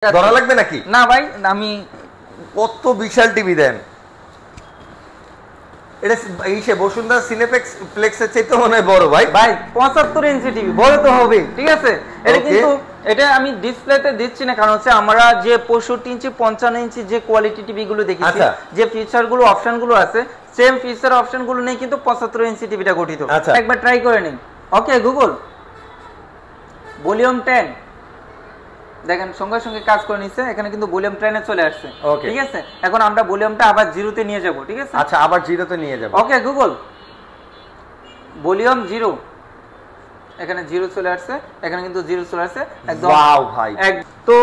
ধরা লাগবে নাকি? না ভাই, আমি কত বিশাল টিভি দেন! এটা এইসে বসুন্ধরা সিনেপ্লেক্স প্লেক্সের চাইতে মনে হয় বড় ভাই। ভাই 75 ইঞ্চি টিভি, বড় তো হবে, ঠিক আছে। এটা কিন্তু এটা আমি ডিসপ্লেতে দিচ্ছি না, কারণ হচ্ছে আমরা যে 65 ইঞ্চি 55 ইঞ্চি যে কোয়ালিটি টিভি গুলো দেখেছি, যে ফিচার গুলো অপশন গুলো আছে, সেম ফিচার অপশন গুলো নেই কিন্তু 75 ইঞ্চি টিভিটা গঠিত। একবার ট্রাই করে নিন। ওকে গুগল, ভলিউম 10 দেখেন সঙ্গে সঙ্গে কাজ করে নিচ্ছে। এখানে কিন্তু ভলিউম 10 এ চলে আসছে, ঠিক আছে। এখন আমরা ভলিউমটা আবার জিরোতে নিয়ে যাব, ঠিক আছে। আচ্ছা, আবার জিরোতে নিয়ে যাব। ওকে গুগল, ভলিউম 0, এখানে জিরো চলে আসছে, এখানে কিন্তু জিরো চলে আসছে একদম। ওয়াও ভাই! তো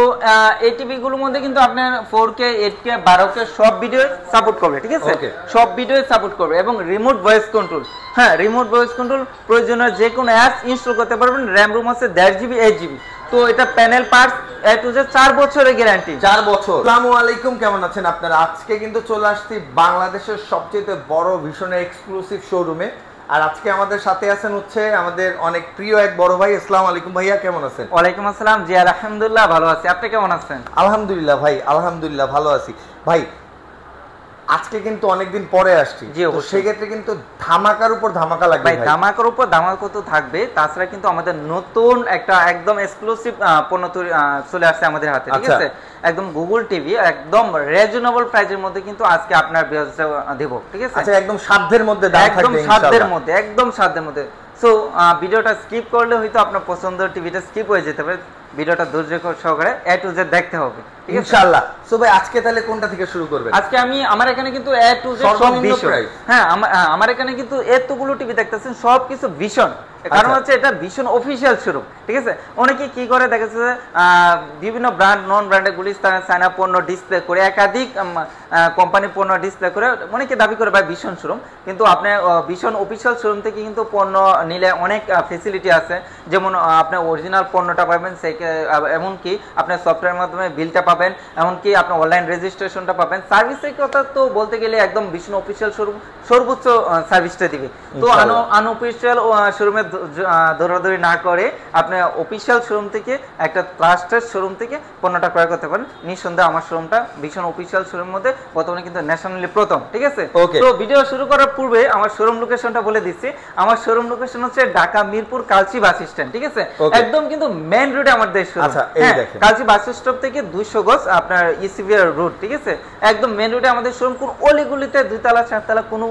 এই টিভি গুলোর মধ্যে কিন্তু আপনার 4K 8K 12K সব ভিডিও সাপোর্ট করবে, ঠিক আছে। সব ভিডিও সাপোর্ট করবে এবং রিমোট ভয়েস কন্ট্রোল। হ্যাঁ, রিমোট ভয়েস কন্ট্রোল প্রয়োজনীয় যে কোনো অ্যাপস ইনস্টল করতে পারবেন। র‍্যাম রুম আছে 1.5 GB 8 GB। তো এটা panel parts A to Z 4 বছরের গ্যারান্টি। 4 বছর। আসসালামু আলাইকুম, কেমন আছেন আপনারা? আজকে কিন্তু চলে আসছি বাংলাদেশের সবচেয়ে বড় ভীষণের এক্সক্লুসিভ শোরুমে। আর আজকে আমাদের সাথে আছেন হচ্ছে আমাদের অনেক প্রিয় এক বড় ভাই। আসসালামু আলাইকুম ভাইয়া, কেমন আছেন? ওয়ালাইকুম আসসালাম। জি আলহামদুলিল্লাহ ভালো আছি, আপনি কেমন আছেন? আলহামদুলিল্লাহ ভাই, আলহামদুলিল্লাহ ভালো আছি ভাই। আজকে কিন্তু অনেকদিন পরে আসছি, তো সেই ক্ষেত্রে কিন্তু ধামাকার উপর ধামাকা লাগবে ভাই। ধামাকার উপর ধামাকা তো থাকবে, তাছাড়া কিন্তু আমাদের নতুন একটা একদম এক্সক্লুসিভ পণ্য চলে আসছে আমাদের হাতে, ঠিক আছে। একদম গুগল টিভি একদম রিজনেবল প্রাইসের মধ্যে কিন্তু আজকে আপনার ভিউয়ার্সে দেব, ঠিক আছে। আচ্ছা, একদম সাধ্যের মধ্যে দাম থাকবে ইনশাআল্লাহ, একদম সাধ্যের মধ্যে, একদম সাধ্যের মধ্যে। সো ভিডিওটা স্কিপ করলে হয়তো আপনার পছন্দের টিভিটা স্কিপ হয়ে যেতে পারে। ভিডিওটা ধৈর্য সহকারে এ টু জেড দেখতে হবে, ঠিক আছে ইনশাআল্লাহ। সো ভাই আজকে তাহলে কোনটা থেকে শুরু করবেন? আজকে আমার এখানে কিন্তু এ টু জেড সব ভীষণ। হ্যাঁ, আমার এখানে কিন্তু এতগুলো টিভি দেখতেছেন সবকিছু ভীষণ। কারণ হচ্ছে এটা ভীষণ অফিশিয়াল শোরুম, ঠিক আছে। অনেকে কি করে দেখেছে, বিভিন্ন ব্র্যান্ড নন ব্র্যান্ডের গুলিস্তানে চায়না পণ্য ডিসপ্লে করে, একাধিক কোম্পানি পণ্য ডিসপ্লে করে অনেকে দাবি করে ভাই ভীষণ শোরুম। কিন্তু আপনি ভীষণ অফিশিয়াল শোরুম থেকে কিন্তু পণ্য নিলে অনেক ফেসিলিটি আছে। যেমন আপনি অরিজিনাল পণ্যটা পাবেন, এমনকি আপনার সফটওয়্যারের মাধ্যমে বিলটা পাবেন, এমনকি আপনার অনলাইন রেজিস্ট্রেশনটা পাবেন। সার্ভিসের কথা তো বলতে গেলে একদম ভীষণ অফিশিয়াল শোরুম সর্বোচ্চ সার্ভিসটা দিবে। তো আনঅফিশিয়াল শোরুমে দৌড়াদৌড়ি না করে আপনি অফিশিয়াল শোরুম থেকে, একটা ট্রাস্টেড শোরুম থেকে পণ্যটা ক্রয় করতে পারেন। নিঃসন্দেহে আমার শোরুমটা ভীষণ অফিশিয়াল শোরুমের মধ্যে বর্তমানে কিন্তু ন্যাশনালি প্রথম, ঠিক আছে। তো ভিডিও শুরু করার পূর্বে আমার শোরুম লোকেশনটা বলে দিচ্ছি। আমার শোরুম লোকেশন হচ্ছে ঢাকা মিরপুর কালচি বাস স্ট্যান্ড, ঠিক আছে। একদম কিন্তু মেইন রোডে আমাদের শোরুম। কালচি বাস স্টপ থেকে 200 গজ আপনার ইসিবিআর রোড, ঠিক আছে। একদম মেইন রোডে আমাদের শোরুম। কোন অলিগুলিতে 2 তলা 4 তলা কোনো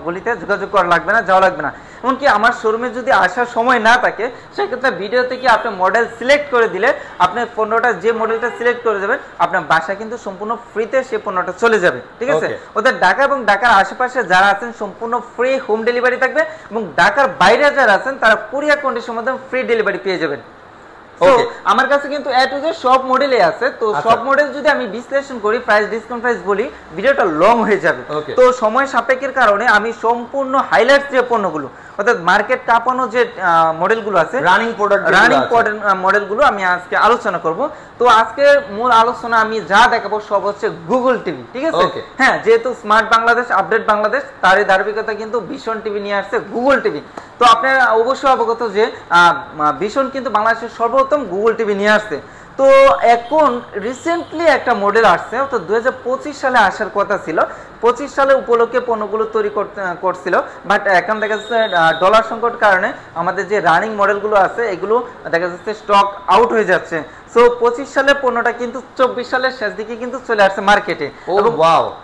গলিতে যোগাযোগ করা লাগবে না, যাওয়া লাগবে না। এমনকি আমার শোরুমে যদি আসার সময় না থাকে, সেক্ষেত্রে ভিডিও থেকে আপনি মডেল সিলেক্ট করে দিলে আপনার পণ্যটা, যে মডেলটা সিলেক্ট করে দেবেন, আপনার বাসা কিন্তু সম্পূর্ণ ফ্রিতে সে পণ্যটা চলে যাবে, ঠিক আছে। ওদের ঢাকা এবং ঢাকার আশেপাশে যারা আছেন সম্পূর্ণ ফ্রি হোম ডেলিভারি থাকবে, এবং ঢাকার বাইরে যারা আছেন তারা কুরিয়ার কন্ডিশনের মধ্যে ফ্রি ডেলিভারি পেয়ে যাবেন। আমার কাছে কিন্তু এ টু জেড সব মডেলে আছে। তো সব মডেল যদি আমি বিশ্লেষণ করি, প্রাইস ডিসকাউন্ট প্রাইস বলি, ভিডিওটা লং হয়ে যাবে। তো সময় সাপেক্ষের কারণে আমি সম্পূর্ণ হাইলাইটস যে পণ্যগুলো, অর্থাৎ মার্কেট কাঁপানো যে মডেলগুলো আছে, রানিং মডেলগুলো আমি আজকে আলোচনা করব। তো আজকে মূল আলোচনা আমি যা দেখাবো সব হচ্ছে গুগল টিভি, ঠিক আছে। হ্যাঁ, যেহেতু স্মার্ট বাংলাদেশ, আপডেট বাংলাদেশ, তারই ধারাবাহিকতা কিন্তু ভীষণ টিভি নিয়ে আসছে গুগল টিভি। তো আপনারা অবশ্যই অবগত যে ভীষণ কিন্তু বাংলাদেশের সর্বপ্রথম গুগল টিভি নিয়ে আসছে। তো এখন রিসেন্টলি একটা মডেল আসছে, অর্থাৎ 2025 সালে আসার কথা ছিল। 25 সালে উপলক্ষে পণ্যগুলো তৈরি করছিল, বাট এখন দেখা যাচ্ছে ডলার সংকট কারণে আমাদের যে রানিং মডেলগুলো আছে এগুলো দেখা যাচ্ছে স্টক আউট হয়ে যাচ্ছে। সো 25 সালের পণ্যটা কিন্তু 24 সালের শেষ দিকে কিন্তু চলে আসছে মার্কেটে, এবং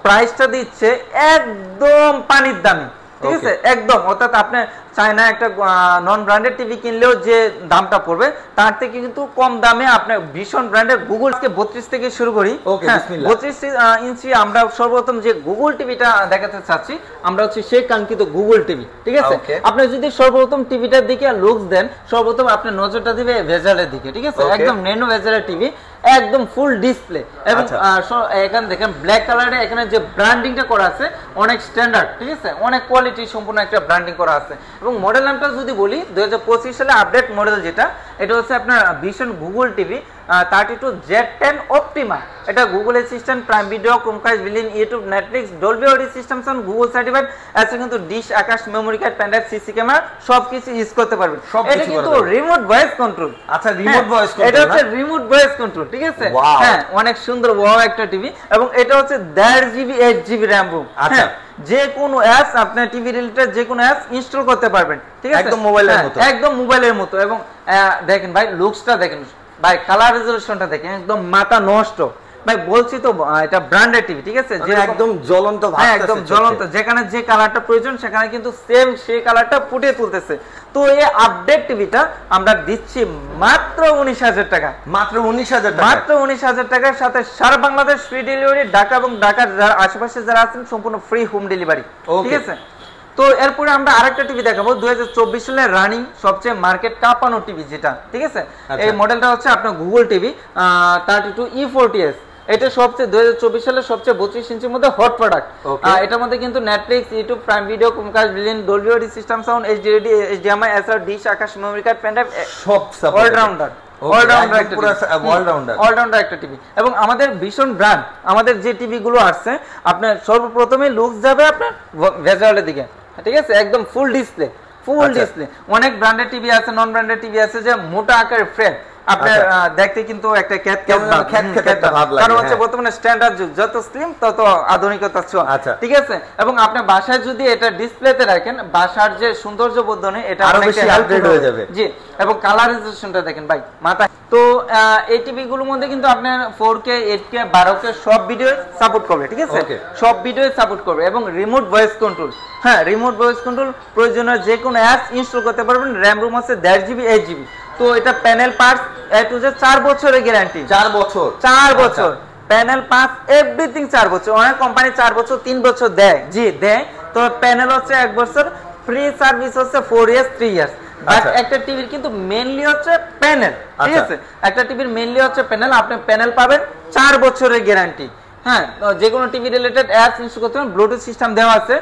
প্রাইসটা দিচ্ছে একদম পানির দামে, ঠিক আছে, একদম। অর্থাৎ আপনি চায়না একটা নন ব্র্যান্ডেড টিভি কিনলেও যে দামটা পড়বে, তার থেকে কিন্তু কম দামে আপনার ভীষণ ব্র্যান্ডের গুগলকে 32 থেকে শুরু করি। 32 ইঞ্চি আমরা সর্বপ্রথম যে গুগল টিভিটা দেখাতে চাচ্ছি, আমরা হচ্ছে সেই কাঙ্ক্ষিত গুগল টিভি, ঠিক আছে। আপনি যদি সর্বপ্রথম টিভিটার দিকে লুকস দেন, সর্বপ্রথম আপনার নজরটা দিবে ভেজালের দিকে, ঠিক আছে। একদম ন্যানো ভেজালের টিভি, একদম ফুল ডিসপ্লে, এবং এখানে দেখেন ব্ল্যাক কালারে এখানে যে ব্র্যান্ডিংটা করা আছে অনেক স্ট্যান্ডার্ড, ঠিক আছে, অনেক কোয়ালিটি সম্পূর্ণ একটা ব্র্যান্ডিং করা আছে। এবং মডেল নামটা যদি বলি, 2025 সালে আপডেট মডেল যেটা, এটা হচ্ছে আপনার ভীষণ গুগল টিভি 32Z10 Optima। এটা Google assistant, prime video, chromecast, built in, YouTube, Netflix, Dolby audio system sound, Google certified, আছে কিন্তু dish, Akash, memory card, pen drive, CC camera সবকিছু ইউজ করতে পারবেন। এটা কিন্তু রিমোট ভয়েস কন্ট্রোল। আচ্ছা, রিমোট ভয়েস কন্ট্রোল, এটা হচ্ছে রিমোট ভয়েস কন্ট্রোল, ঠিক আছে? হ্যাঁ, অনেক সুন্দর ওয়াও একটা টিভি। এবং এটা হচ্ছে 1.5 GB 8 GB RAM রোম। আচ্ছা, যে কোনো অ্যাপস আপনার টিভি রিলেটেড যে কোনো অ্যাপস ইনস্টল করতে পারবেন, ঠিক আছে? একদম মোবাইলের মতো, একদম মোবাইলের মতো। এবং দেখেন ভাই, লুকসটা দেখেন ভাই, কালার রেজোলিউশনটা দেখেন, একদম মাথা নষ্ট ভাই। বলছি তো এটা ব্র্যান্ডেড টিভি, ঠিক আছে? যে একদম জ্বলন্ত, একদম জ্বলন্ত, যেখানে যে কালারটা প্রয়োজন সেখানে কিন্তু সেম সেই কালারটা ফুটিয়ে তুলতেছে। তো এই আপডেট টিভিটা আমরা দিচ্ছি মাত্র 19,000 টাকা। মাত্র 19,000 টাকা, মাত্র 19,000 টাকার সাথে সারা বাংলাদেশ ফ্রি ডেলিভারি। ঢাকা এবং ঢাকার যারা আশেপাশে যারা আছেন সম্পূর্ণ ফ্রি হোম ডেলিভারি, ঠিক আছে? তো এরপরে আমরা আরেকটা টিভি দেখাবো 2024 সালে রানিং সবচেয়ে মার্কেট কাঁপানো টিভি যেটা, ঠিক আছে? এই মডেলটা হচ্ছে আপনার গুগল টিভি 32E40s। এটা সবচেয়ে 2024 সালে সবচেয়ে 32 ইঞ্চির মধ্যে হট প্রোডাক্ট। এটার মধ্যে কিন্তু Netflix, YouTube, prime video, chromecast, built in, Dolby audio system sound, HD, HDMI, SR, dish, Akash, memory card, pen drive, সব অলরাউন্ডার। অলরাউন্ডার একটা টিভি। এবং আমাদের ভীষণ ব্র্যান্ড, আমাদের যে টিভি গুলো আসছে আপনার সর্বপ্রথমে লুকস যাবে আপনার ভেজুয়ালের দিকে, ঠিক আছে? একদম ফুল ডিসপ্লে, ফুল ডিসপ্লে। অনেক ব্র্যান্ডেড টিভি আছে, নন ব্র্যান্ডেড টিভি আছে যে মোটা আকারের ফ্রেম আপনার দেখতে কিন্তু একটা কারণ হচ্ছে বর্তমানে স্ট্যান্ডার্ড যুগ, যত স্লিম তত আধুনিকতা ছোঁয়া, ঠিক আছে? এবং আপনি বাসায় যদি এটা ডিসপ্লেতে রাখেন, বাসার যে সৌন্দর্য বর্ধনে এটা আরো বেশি আপডেট হয়ে যাবে। জি, এবং কালারাইজেশনটা দেখেন ভাই, মাথা। তো এই টিভি গুলোর মধ্যে কিন্তু আপনার 4K, 8K, 12K সব ভিডিও সাপোর্ট করবে, ঠিক আছে? সব ভিডিও সাপোর্ট করবে। এবং রিমোট ভয়েস কন্ট্রোল, হ্যাঁ, রিমোট ভয়েস কন্ট্রোল, প্রয়োজনীয় যে কোনো অ্যাপস ইনস্টল করতে পারবেন। র্যাম রোম আছে 1.5 GB 8 GB। তো এটা panel parts A to Z 4 বছরের গ্যারান্টি। 4 বছর, 4 বছর প্যানেল পার্টস এভরিথিং 4 বছর। অনেক কোম্পানি 4 বছর 3 বছর দেয়, জি দেয়। তো প্যানেল হচ্ছে 1 বছর, ফ্রি সার্ভিস হচ্ছে 4 ইয়ার্স 3 ইয়ার্স। বাট একটা টিভির কিন্তু মেইনলি হচ্ছে প্যানেল, ঠিক আছে? একটা টিভির মেইনলি হচ্ছে প্যানেল। আপনি প্যানেল পাবেন 4 বছরের গ্যারান্টি। হ্যাঁ, যে কোনো টিভি রিলেটেড অ্যাপস ইনস্টল করতে পারেন, ব্লুটুথ সিস্টেম দেওয়া আছে,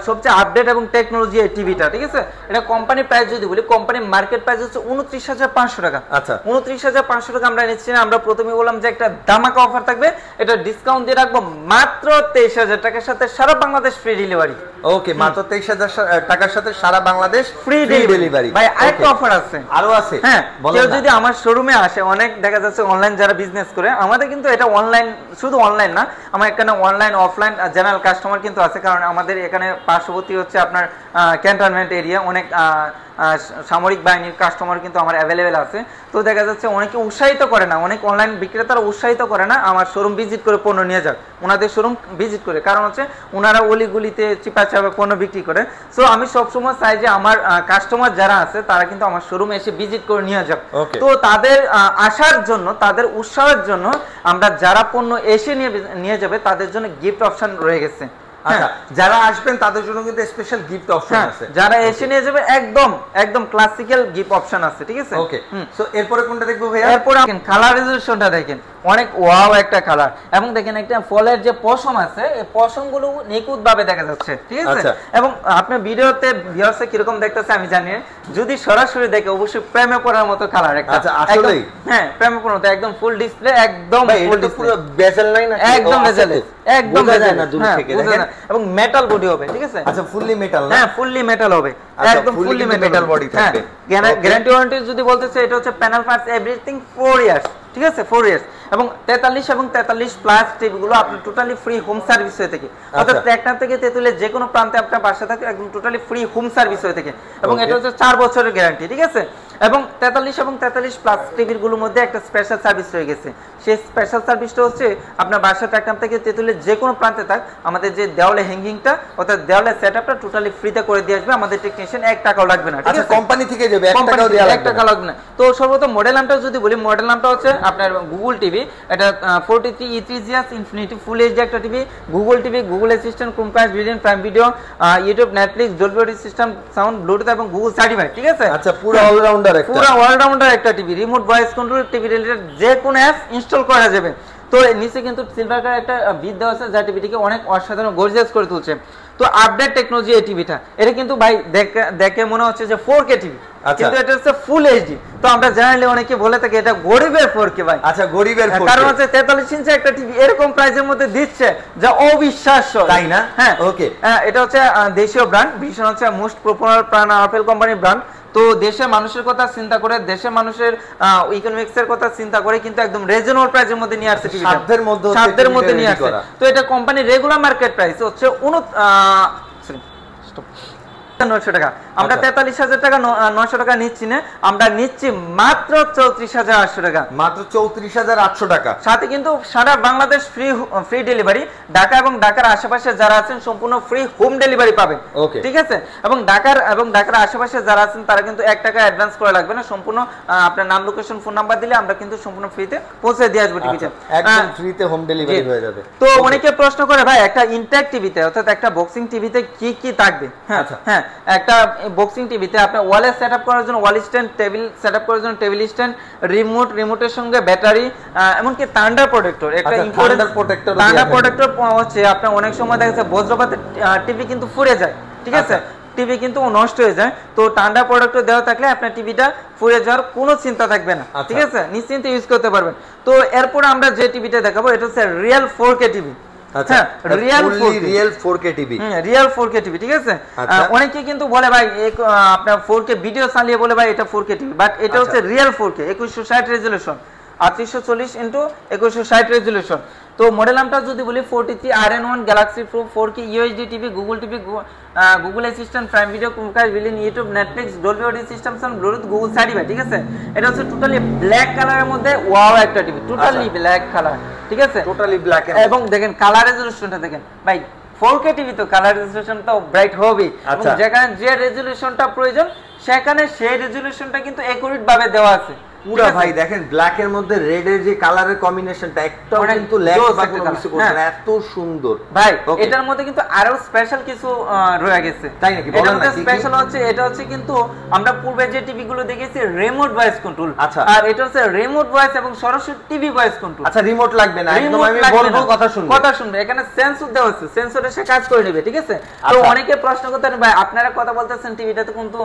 সবচেয়ে আপডেট এবং টেকনোলজি এই টিভিটা, ঠিক আছে? এটা কোম্পানি প্রাইস যদি বলি, কোম্পানি মার্কেট প্রাইস হচ্ছে 29,500 টাকা। আচ্ছা, 29,500 টাকা আমরা নিচ্ছি না। আমরা প্রথমে বললাম যে একটা ধামাকা অফার থাকবে, এটা ডিসকাউন্ট দিয়ে রাখবো মাত্র 23,000 টাকার সাথে সারা বাংলাদেশ ফ্রি ডেলিভারি। ওকে, মাত্র 23,000 টাকার সাথে সারা বাংলাদেশ ফ্রি ডেলিভারি। ভাই আরেকটা অফার আছে, আরো আছে। হ্যাঁ, কেউ যদি আমার শোরুমে আসে, অনেক দেখা যাচ্ছে অনলাইন যারা বিজনেস করে, আমাদের কিন্তু এটা অনলাইন, শুধু অনলাইন না, আমার এখানে অনলাইন অফলাইন জেনারেল কাস্টমার কিন্তু আছে। কারণ আমাদের এখানে পার্শ্ববর্তী হচ্ছে আপনার ক্যান্টনমেন্ট এরিয়া, অনেক সামরিক বাহিনীর কাস্টমার কিন্তু আমার অ্যাভেলেবেল আছে। তো দেখা যাচ্ছে অনেকে উৎসাহিত করে না, অনেক অনলাইন বিক্রেতারা উৎসাহিত করে না আমার শোরুম ভিজিট করে পণ্য নিয়ে যাক, ওনাদের শোরুম ভিজিট করে। কারণ হচ্ছে ওনারা অলিগুলিতে চিপা চাপা পণ্য বিক্রি করে। সো আমি সবসময় চাই যে আমার কাস্টমার যারা আছে তারা কিন্তু আমার শোরুমে এসে ভিজিট করে নিয়ে যাক। তো তাদের আসার জন্য, তাদের উৎসাহের জন্য আমরা যারা পণ্য এসে নিয়ে যাবে তাদের জন্য গিফট অপশন রয়ে গেছে। আচ্ছা, যারা আসবেন তাদের জন্য কিন্তু স্পেশাল গিফট অপশন আছে। যারা এসে নিয়ে যাবে একদম ক্লাসিক্যাল গিফট অপশন আছে, ঠিক আছে? ওকে, সো এরপরে কোনটা দেখবো ভাইয়া? এরপরে দেখেন কালার রেজোলিউশনটা দেখেন, অনেক ওয়াও একটা কালার। এবং দেখেন একটা ফলের যে পশম আছে, এই পশমগুলো নিখুঁত ভাবে দেখা যাচ্ছে, ঠিক আছে? এবং আপনি ভিডিওতে ভিউয়ার্সে কিরকম দেখতেছে আমি জানি, যদি সরাসরি দেখে অবশ্যই প্রেমে পড়ার মতো কালার একটা। আচ্ছা, আসলেই হ্যাঁ, প্রেমে পড়ার মতো, একদম ফুল ডিসপ্লে, একদম ফুল ডিসপ্লে, পুরো বেজেল নাই না? একদম বেজেল, একদম বেজেল না, দূর থেকে দেখেন। এবং মেটাল বডি হবে, ঠিক আছে? আচ্ছা, ফুললি মেটাল না? হ্যাঁ, ফুললি মেটাল হবে, একদম ফুললি মেটাল বডি থাকবে। গ্যারান্টি ওয়ারেন্টি যদি বলতেছে, এটা হচ্ছে প্যানেল পার্টস এভরিথিং 4 ইয়ার্স, ঠিক আছে? 4 ইয়ার্স। এবং 43 এবং 43 প্লাস টিভিগুলো আপনার টোটালি ফ্রি হোম সার্ভিস হয়ে থাকে। অর্থাৎ টেকনাফ থেকে তেতুলের যে কোনো প্রান্তে আপনার বাসা থাকে, একদম টোটালি ফ্রি হোম সার্ভিস হয়ে থাকে। এবং এটা হচ্ছে 4 বছরের গ্যারান্টি, ঠিক আছে? এবং 43 এবং 43 প্লাস টিভিগুলোর মধ্যে একটা স্পেশাল সার্ভিস রয়ে গেছে। সেই স্পেশাল সার্ভিসটা হচ্ছে আপনার বাসা টেকনাফ থেকে তেতুলের যে কোনো প্রান্তে থাক, আমাদের যে দেওয়ালে হ্যাঙ্গিংটা অর্থাৎ দেওয়ালে সেটআপটা টোটালি ফ্রিতে করে দিয়ে আসবে। আমাদের টেকনিশিয়ান 1 টাকাও লাগবে না, ঠিক আছে? কোম্পানি থেকে যাবে, 1 টাকাও দেওয়া লাগবে না, 1 টাকা লাগবে না। তো সর্বপ্রথম মডেল নামটা যদি বলি, মডেল নামটা হচ্ছে আপনার গুগল টিভি। এটা 43E3 ইনফিনিটি ফুল এইচডি একটা TV. Google TV, Google assistant, chromecast, built in, prime video, YouTube, Netflix, Dolby audio system sound, bluetooth এবং গুগল সার্টিফাইড, ঠিক আছে? আচ্ছা, পুরো অলরাউন্ডার একটা, পুরো অলরাউন্ডার একটা TV. Remote voice control, TV related যে কোনো অ্যাপ ইনস্টল করা যাবে। তো নিচে কিন্তু সিলভার কালার একটা বিট দেওয়া আছে, যা টিভিটিকে অনেক অসাধারণ গর্জিয়াস করে তুলছে। তো আপডেট টেকনোলজি এই টিভিটা, এটা কিন্তু ভাই দেখে মনে হচ্ছে যে 4K টিভি, কিন্তু এটা হচ্ছে ফুল এইচডি। তো আমরা জানলে অনেকে বলে থাকে এটা গরিবের 4K ভাই। আচ্ছা, গরিবের 4K, কারণ হচ্ছে 43 ইঞ্চি একটা টিভি এরকম প্রাইসের মধ্যে দিচ্ছে যা অবিশ্বাস্য, তাই না? হ্যাঁ ওকে, এটা হচ্ছে দেশীয় ব্র্যান্ড, ভীষণ হচ্ছে মোস্ট পপুলার প্রাণ আপেল কোম্পানির ব্র্যান্ড। তো দেশের মানুষের কথা চিন্তা করে, দেশের মানুষের ইকোনমিক্স এর কথা চিন্তা করে কিন্তু একদম রিজনেবল প্রাইসের মধ্যে নিয়ে আসছে, সাধ্যের মধ্যে নিয়ে আসছে। তো এটা কোম্পানির রেগুলার মার্কেট প্রাইস হচ্ছে 900 টাকা। আমরা 43,000 টাকা 900 টাকা নিচ্ছি না, আমরা নিচ্ছি মাত্র 34,800 টাকা, মাত্র 34,800 টাকা। সাথে কিন্তু সারা বাংলাদেশ ফ্রি ডেলিভারি, ঢাকা এবং ঢাকার আশেপাশে যারা আছেন সম্পূর্ণ ফ্রি হোম ডেলিভারি পাবেন, ঠিক আছে? এবং ঢাকার আশেপাশে যারা আছেন তারা কিন্তু 1 টাকা অ্যাডভান্স করা লাগবে না, সম্পূর্ণ আপনার নাম, লোকেশন, ফোন নাম্বার দিলে আমরা কিন্তু সম্পূর্ণ ফ্রিতে পৌঁছে দিয়ে আসবো টিভিতে, একদম ফ্রিতে হোম ডেলিভারি হয়ে যাবে। তো অনেকে প্রশ্ন করে ভাই একটা ইনট্যাক্ট টিভিতে অর্থাৎ একটা বক্সিং টিভিতে কি কি থাকবে? হ্যাঁ, একটা বক্সিং টিভিতে আপনার ওয়ালে সেটআপ করার জন্য ওয়াল স্ট্যান্ড, টেবিল সেটআপ করার জন্য টেবিল স্ট্যান্ড, রিমোটের সঙ্গে ব্যাটারি, এমনকি থান্ডার প্রোটেক্টর, একটা ইম্পর্টেন্ট থান্ডার প্রোটেক্টর হচ্ছে আপনার অনেক সময় দেখা যাচ্ছে বজ্রপাতে টিভি কিন্তু ফুরে যায়, ঠিক আছে? টিভি কিন্তু নষ্ট হয়ে যায়, তো ঠান্ডা প্রোডাক্টও দেওয়া থাকলে আপনার টিভিটা ফুরে যাওয়ার কোনো চিন্তা থাকবে না, ঠিক আছে? নিশ্চিন্তে ইউজ করতে পারবেন। তো এরপর আমরা যে টিভিটা দেখাবো এটা হচ্ছে রিয়েল 4K টিভি। আচ্ছা, real 4K TV, real 4K TV, ঠিক আছে? অনেকে কিন্তু বলে ভাই আপনার 4K ভিডিও চালিয়ে বলে ভাই এটা 4K টিভি, বাট এটা হচ্ছে real 4K 2160 resolution, 3840x2160 resolution. তো মডেল নামটা যদি বলি 43 RN1 Galaxy pro 4K UHD TV, Google TV, Google assistant, prime video, chromecast, built in, YouTube, Netflix, Dolby audio system, sound, bluetooth, Google certified, ঠিক আছে? এটা হচ্ছে টোটালি ব্ল্যাক কালারের মধ্যে ওয়াও একটা টিভি, টোটালি ব্ল্যাক কালার, ঠিক আছে? টোটালি ব্ল্যাক, এবং দেখেন কালার রেজোলিউশনটা দেখেন ভাই, 4K টিভি তো কালার রেজোলিউশনটা ব্রাইট হবে, এবং যেখানে যে রেজোলিউশনটা প্রয়োজন সেখানে সেই রেজোলিউশনটা কিন্তু একুরেট ভাবে দেওয়া আছে পুরো। ভাই দেখেন ব্ল্যাক এর মধ্যে রেড এর যে কালারের কম্বিনেশনটা একটাও কিন্তু ল্যাগ বা কোনো কিছু করছে না, এত সুন্দর ভাই। এটার মধ্যে কিন্তু আরো স্পেশাল কিছু রয়ে গেছে, তাই নাকি? বলেন না, স্পেশাল হচ্ছে এটা হচ্ছে কিন্তু আমরা পূর্বে যে টিভি গুলো দেখেছি রিমোট ভয়েস কন্ট্রোল, আচ্ছা, আর এটা হচ্ছে রিমোট ভয়েস এবং সরাসরি টিভি ভয়েস কন্ট্রোল। আচ্ছা, রিমোট লাগবে না, একদম আমি বলবো কথা শুনবে, এখানে সেন্সর দেওয়া আছে, সেন্সরে সে কাজ করে নেবে, ঠিক আছে? তো অনেকে প্রশ্ন করতেন ভাই আপনারা কথা বলতেছেন টিভিটাতে কিন্তু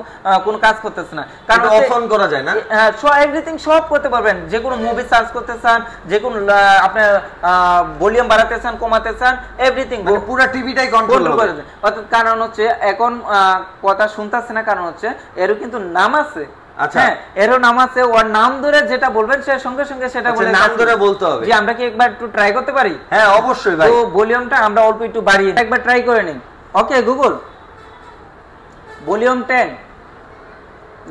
কোনো কাজ করতেছে না, কারণ অফ অন করা যায় না, এভরিথিং সব করতে পারবেন, যে কোনো মুভি সার্চ করতে চান, যে কোনো আপনার ভলিউম বাড়াতে চান, কমাতে চান, এভরিথিং পুরো টিভিটাই কন্ট্রোল করে। অর্থাৎ কারণ হচ্ছে এখন কথা শুনতেছে না, কারণ হচ্ছে এরও কিন্তু নাম আছে, আচ্ছা, এরও নাম আছে, ওর নাম ধরে যেটা বলবেন সে সঙ্গে সঙ্গে সেটা বলে, নাম ধরে বলতে হবে। জি, আমরা কি একবার একটু ট্রাই করতে পারি? হ্যাঁ অবশ্যই ভাই, তো ভলিউমটা আমরা অল্প একটু বাড়িয়ে একবার ট্রাই করে নিন। ওকে গুগল, ভলিউম 10,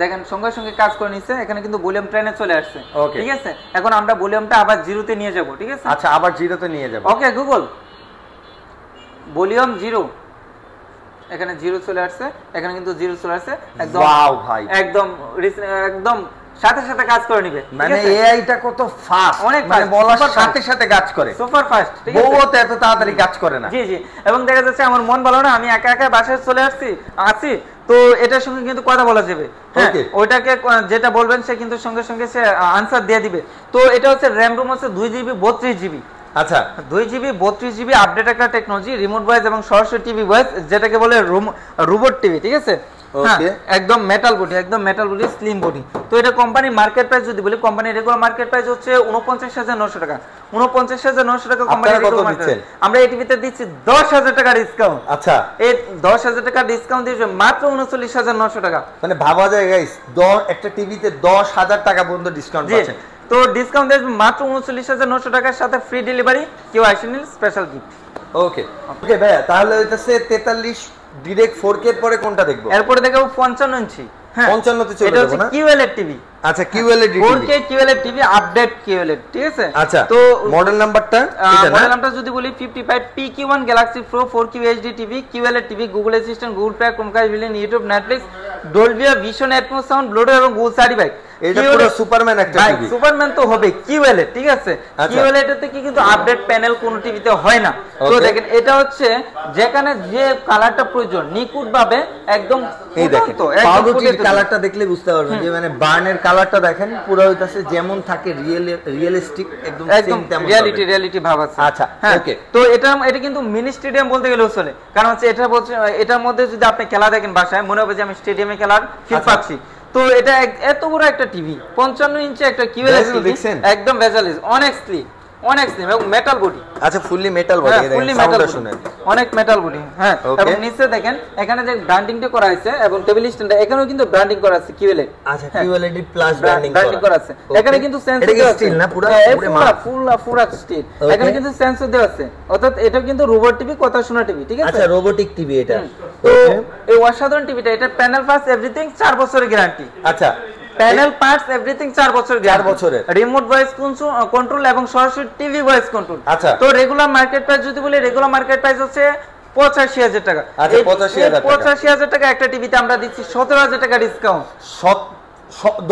দেখেন সঙ্গে সঙ্গে কাজ করে নিচ্ছে, এখানে কিন্তু ভলিউম 10 এ চলে আসছে, ঠিক আছে? এখন আমরা ভলিউমটা আবার 0 তে নিয়ে যাব, ঠিক আছে? আচ্ছা, আবার 0 তে নিয়ে যাব। ওকে গুগল, ভলিউম 0, এখানে 0 চলে আসছে, এখানে কিন্তু 0 চলে আসছে, একদম ওয়াও ভাই, একদম সাথে সাথে কাজ করে নিবে, মানে এআইটা কত ফাস্ট, অনেক মানে বলার সাথে সাথে কাজ করে, সুপার ফাস্ট, ঠিক আছে? বহুত এত তাড়াতাড়ি কাজ করে না। জি জি, এবং দেখা যাচ্ছে আমার মন ভালো না, আমি একা একা বাসায় চলে আসছি, তো এটার সঙ্গে কিন্তু কথা বলা যাবে, ওইটাকে যেটা বলবেন সে কিন্তু সঙ্গে সঙ্গে সে আনসার দিয়ে দিবে। তো এটা হচ্ছে র‍্যাম রুম হচ্ছে 2GB 32GB, আচ্ছা 2GB 32GB আপডেট একটা টেকনোলজি, রিমোট ভয়েস এবং সরাসরি টিভি ভয়েস, যেটাকে বলে রোবট টিভি, ঠিক আছে? একদম মেটাল বডি, স্লিম বডি। তো এটা কোম্পানি মার্কেট প্রাইস যদি বলি, কোম্পানির রেগুলার মার্কেট প্রাইস হচ্ছে 49,900 টাকা, 49,900 টাকা কোম্পানি রেগুলার মার্কেট। আমরা এই টিভিতে দিচ্ছি 10,000 টাকা ডিসকাউন্ট। আচ্ছা, এই 10,000 টাকা ডিসকাউন্ট দিয়েছে মাত্র 39,900 টাকা। মানে ভাবা যায় গাইস, একটা টিভিতে 10,000 টাকা পর্যন্ত ডিসকাউন্ট পাচ্ছেন। তো ডিসকাউন্ট দেবে মাত্র 39,900 টাকার সাথে ফ্রি ডেলিভারি, কেউ আসেন স্পেশাল গিফট। ওকে ভাইয়া, তাহলে হইতাছে 43 ডিরেক্ট 4K এর পরে কোনটা দেখবো? এরপরে দেখাবো 55 ইঞ্চি। 55 তে চলে যাব না? QLED TV. আচ্ছা, QLED TV, 4K QLED TV, update QLED, ঠিক আছে? আচ্ছা, তো মডেল নাম্বারটা এটা না, মডেল নাম্বারটা যদি বলি 55 PQ1 Galaxy Pro 4K HD TV, QLED TV, Google assistant, Google play, chromecast, built in, YouTube, Netflix, Dolby vision, atmos sound, bluetooth এবং গুগল সার্টিফাইড। এটা পুরো সুপারম্যান একটা টিভি, সুপারম্যান তো হবে QLED, ঠিক আছে? QLED এতে কিন্তু আপডেট প্যানেল কোন টিভিতে হয় না। তো দেখেন এটা হচ্ছে যেখানে যে কালারটা প্রয়োজন নিখুঁত ভাবে একদম, এই দেখেন পাউডার কালারটা দেখলে বুঝতে পারবেন যে মানে বার্নের কালারটা দেখেন পুরো হইতাছে যেমন থাকে রিয়েলিস্টিক, একদম সেম তেমন রিয়েলিটি ভাব আছে। আচ্ছা ওকে, তো এটা কিন্তু মিনি স্টেডিয়াম বলতে গেলেও চলে, কারণ হচ্ছে এটার মধ্যে যদি আপনি খেলা দেখেন বাসায় মনে হবে যে আমি স্টেডিয়ামে খেলার ফিল পাচ্ছি। তো এটা এত বড় একটা টিভি 55 ইঞ্চি একটা কিউএলএস টিভি একদম ভেজালিস অনেক স্লিম এবং মেটাল বডি। আচ্ছা fully metal body, fully metal শুনে অনেক মেটাল বডি। হ্যাঁ এবং নিচে দেখেন এখানে যে ব্র্যান্ডিংটা করা আছে এবং টেবিল স্ট্যান্ডটা এখানেও কিন্তু ব্র্যান্ডিং করা আছে কিউএলএ। আচ্ছা কিউএলএডি প্লাস ব্র্যান্ডিং করা আছে। এখানে কিন্তু সেন্সর দেওয়া আছে, স্টিল না পুরো ফুল স্টিল। এখানে কিন্তু সেন্সর দেওয়া আছে, অর্থাৎ এটা কিন্তু রোবট টিভি, কথা শোনা টিভি, ঠিক আছে? আচ্ছা রোবোটিক টিভি এটা। তো এই অসাধারণ টিভিটা, এটা প্যানেল পার্টস এভরিথিং 4 বছরের গ্যারান্টি। আচ্ছা প্যানেল পার্টস এভরিথিং 4 বছর, 4 বছরের রিমোট ভয়েস কন্ট্রোল এবং সরাসরি টিভি ভয়েস কন্ট্রোল। আচ্ছা তো রেগুলার মার্কেট প্রাইস যদি বলি, রেগুলার মার্কেট প্রাইস হচ্ছে 85,000 টাকা। আচ্ছা 85,000 টাকা একটা টিভিতে আমরা দিচ্ছি 17,000 টাকা ডিসকাউন্ট।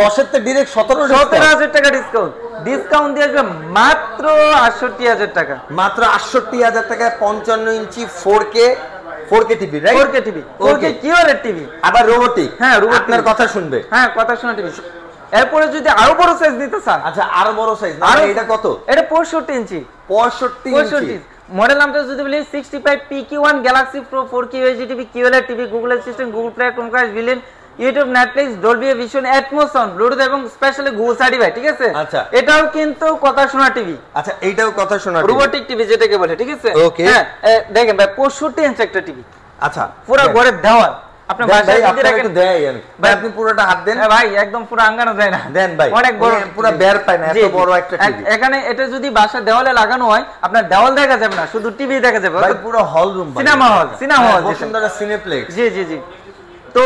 10 এর তে ডাইরেক্ট 17,000 টাকা ডিসকাউন্ট দিয়ে আসবে মাত্র 68,000 টাকা। মাত্র 68,000 টাকায় 55 inch 4K TV, right? 4K TV, 4K QLED TV, আবার রোবোটিক। হ্যাঁ রোবট, আপনার কথা শুনবে। হ্যাঁ কথা শোনা টিভি। এরপরে যদি আরো বড় সাইজ নিতে চান, আচ্ছা আরো বড় সাইজ, না এটা কত? এটা 65 ইঞ্চি। 65 ইঞ্চি মডেল নামটা যদি বলি 65 PQ1 Galaxy Pro 4K UHD TV, QLED TV, Google assistant, Google play, Chromecast, villain, YouTube, Netflix, Dolby vision, atmos sound, bluetooth এবং স্পেশালি গুগল সার্টিফাইড, ঠিক আছে? আচ্ছা এটাও কিন্তু কথা শোনা টিভি। আচ্ছা এইটাও কথা শোনা টিভি, রোবোটিক টিভি যেটাকে বলে, ঠিক আছে? হ্যাঁ দেখেন ভাই 65 ইঞ্চি একটা টিভি। আচ্ছা পুরো ঘরের দেওয়াল আপনি বাসায় যদি রাখেন, ভাই আপনি পুরোটা হাত দেন। ভাই একদম পুরো আঙ্গানো যায় না, দেন ভাই, অনেক বড়, পুরো বের পায় না, এত বড় একটা টিভি। এখানে এটা যদি বাসা দেওয়ালে লাগানো হয়, আপনার দেওয়াল দেখা যাবে না, শুধু টিভি দেখা যাবে। ভাই পুরো hall room, cinema hall Bashundhara cineplex. জি জি জি। তো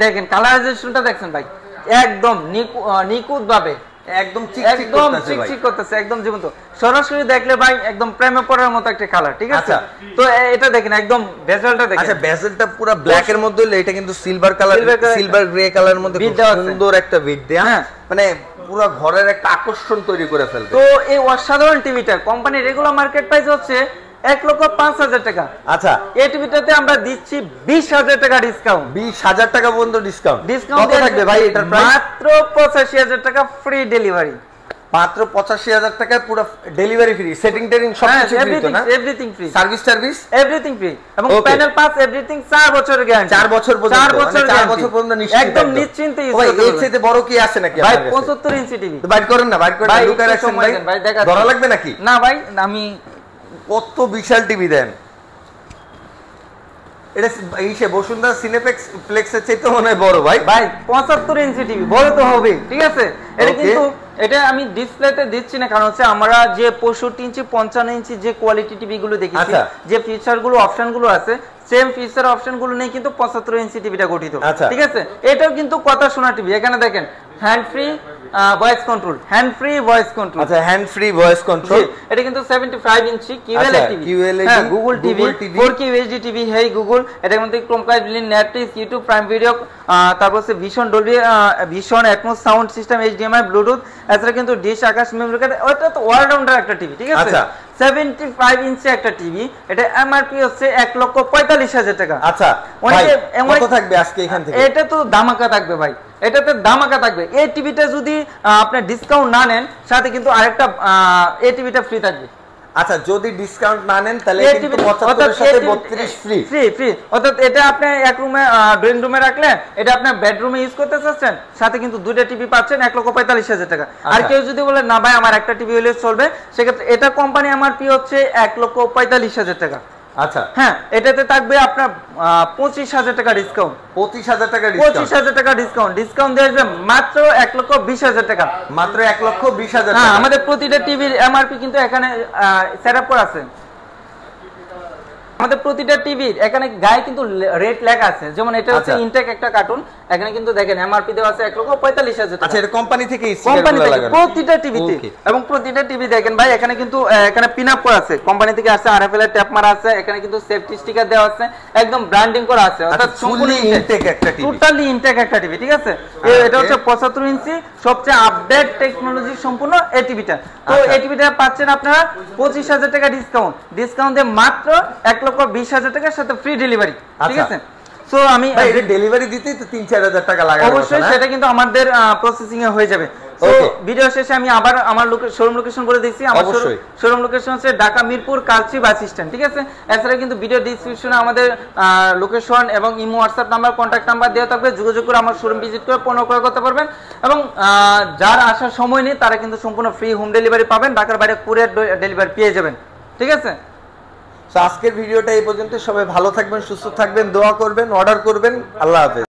দেখেন কালারাইজেশনটা দেখছেন ভাই, একদম নিখুঁত ভাবে একদম চিকচিক করতেছে, একদম জীবন্ত। সরাসরি দেখলে ভাই একদম প্রেমে পড়ার মতো একটা কালার, ঠিক আছে? তো এটা দেখেন একদম বেজেলটা দেখেন। আচ্ছা বেজেলটা পুরো ব্ল্যাক এর মধ্যে, এটা কিন্তু সিলভার কালার, সিলভার গ্রে কালারের মধ্যে খুব সুন্দর একটা বিট দেয়া, মানে পুরো ঘরের একটা আকর্ষণ তৈরি করে ফেলবে। তো এই অসাধারণ টিভিটা কোম্পানি রেগুলার মার্কেট প্রাইস হচ্ছে 1,05,000 টাকা। আচ্ছা এই টিভিটাতে আমরা দিচ্ছি 20,000 টাকা ডিসকাউন্ট। 20,000 টাকা পর্যন্ত ডিসকাউন্ট থাকবে ভাই এটার প্রাইস? মাত্র 85,000 টাকা ফ্রি ডেলিভারি। মাত্র 85,000 টাকায় পুরো ডেলিভারি ফ্রি, সেটিং টেরিং সবকিছু ফ্রি তো না? Everything free, service everything free এবং প্যানেল পাস এভরিথিং 4 বছরের গ্যারান্টি। 4 বছর পর্যন্ত, 4 বছর পর্যন্ত নিশ্চিত, একদম নিশ্চিন্তে ইউজ করতে পারবেন। এর চেয়ে বড় কি আছে নাকি ভাই? আপনার কাছে 75 ইঞ্চি টিভি। তো বাইট করেন না, বাইট করে লুকায় রাখছেন ভাই, ধরা লাগবে নাকি? না ভাই আমি কত বিশাল টিভি দেন, এটা এইসে বসুন্ধরা সিনেপ্লেক্সের চাইতে মনে হয় বড় ভাই। 75 ইঞ্চি টিভি, বড় তো হবে, ঠিক আছে? এটা কিন্তু এটা আমি ডিসপ্লেতে দিচ্ছি না, কারণ হচ্ছে আমরা যে 65 ইঞ্চি 55 ইঞ্চি যে কোয়ালিটি টিভি গুলো দেখেছি, যে ফিচার গুলো অপশন গুলো আছে, সেম ফিচার অপশন গুলো নেই কিন্তু 75 ইঞ্চি টিভিটা গঠিত, ঠিক আছে? এটাও কিন্তু কথা শোনা টিভি। এখানে দেখেন hand free voice control, hand free voice control. আচ্ছা হ্যান্ড ফ্রি ভয়েস কন্ট্রোল। এটা কিন্তু 75 inch QLED TV, Google TV, 4K UHD TV, hey Google. এটার মধ্যে chromecast, built in, Netflix, YouTube, prime video, তারপর হচ্ছে vision, Dolby vision, atmos sound system, HDMI, bluetooth, এছাড়া কিন্তু dish, আকাশ, memory card. ওটা তো অলরাউন্ডার একটা টিভি, ঠিক আছে? 75 ইঞ্চি একটা টিভি, এটা এমআরপি হচ্ছে 1,45,000 টাকা। আচ্ছা ভাই কত থাকবে আজকে এখান থেকে? এটা তো ধামাকা থাকবে ভাই, এটাতে ধামাকা থাকবে। এই টিভিটা যদি আপনি ডিসকাউন্ট না নেন, সাথে কিন্তু আরেকটা এই টিভিটা ফ্রি থাকবে। আচ্ছা যদি ডিসকাউন্ট না নেন তাহলে কিন্তু 75 এর সাথে 32 ফ্রি ফ্রি। অর্থাৎ এটা আপনি এক রুমে ড্রয়িং রুমে রাখলেন, এটা আপনি বেডরুমে ইউজ করতে চাচ্ছেন, সাথে কিন্তু দুইটা টিভি পাচ্ছেন 1,45,000 টাকা। আর কেউ যদি বলে না ভাই আমার একটা টিভি হলে চলবে, সেক্ষেত্রে এটা কোম্পানি এমআরপি হচ্ছে 1,45,000 টাকা। আচ্ছা হ্যাঁ এটাতে থাকবে আপনার 25,000 টাকা ডিসকাউন্ট। 25,000 টাকা ডিসকাউন্ট, 25,000 টাকা ডিসকাউন্ট দিয়ে আসবে মাত্র 1,20,000 টাকা। মাত্র 1,20,000 টাকা। হ্যাঁ আমাদের প্রতিটা টিভির এমআরপি কিন্তু এখানে সেটআপ করা আছে। আমাদের প্রতিটা টিভির এখানে গায়ে কিন্তু রেট লেখা আছে, যেমন এটা হচ্ছে ইনটেক একটা কার্টুন, এখানে কিন্তু দেখেন এমআরপি দেওয়া আছে 1,45,000 টাকা। আচ্ছা এটা কোম্পানি থেকে স্টিকারগুলো লাগানো প্রতিটা টিভিতে, এবং প্রতিটা টিভি দেখেন ভাই এখানে কিন্তু এখানে পিন আপ করা আছে, কোম্পানি থেকে আছে, আরএফএল এর ট্যাপ মারা আছে, এখানে কিন্তু সেফটি স্টিকার দেওয়া আছে, একদম ব্র্যান্ডিং করা আছে, অর্থাৎ সম্পূর্ণ ইনটেক একটা টিভি, টোটালি ইনটেক একটা টিভি, ঠিক আছে? এটা হচ্ছে 75 ইঞ্চি সবচেয়ে আপডেট টেকনোলজি সম্পূর্ণ এই টিভিটা। তো এই টিভিটা পাচ্ছেন আপনারা 25,000 টাকা ডিসকাউন্ট দিয়ে মাত্র 1,20,000 টাকার সাথে ফ্রি ডেলিভারি, ঠিক আছে? সো আমি ডেলিভারি দিতেই তো 3-4 হাজার টাকা লাগে, অবশ্যই সেটা কিন্তু আমাদের প্রসেসিং এ হয়ে যাবে। ভিডিও শেষে আমি আবার আমার শোরুম লোকেশন বলে দিচ্ছি। আমার শোরুম লোকেশন হচ্ছে ঢাকা মিরপুর কালচি বাস স্ট্যান্ড, ঠিক আছে। এছাড়া কিন্তু ভিডিও ডিসক্রিপশনে আমাদের লোকেশন এবং imo WhatsApp number, contact number দেওয়া থাকবে। যোগাযোগ করে আমার শোরুম ভিজিট করে পণ্য ক্রয় করতে পারবেন। এবং যার আসার সময় নেই তারা কিন্তু সম্পূর্ণ ফ্রি হোম ডেলিভারি পাবেন, ঢাকার বাইরে কুরিয়ার ডেলিভারি পেয়ে যাবেন, ঠিক আছে। আজকের ভিডিওটা এই পর্যন্ত। সবাই ভালো থাকবেন, সুস্থ থাকবেন, দোয়া করবেন, অর্ডার করবেন। আল্লাহ হাফেজ।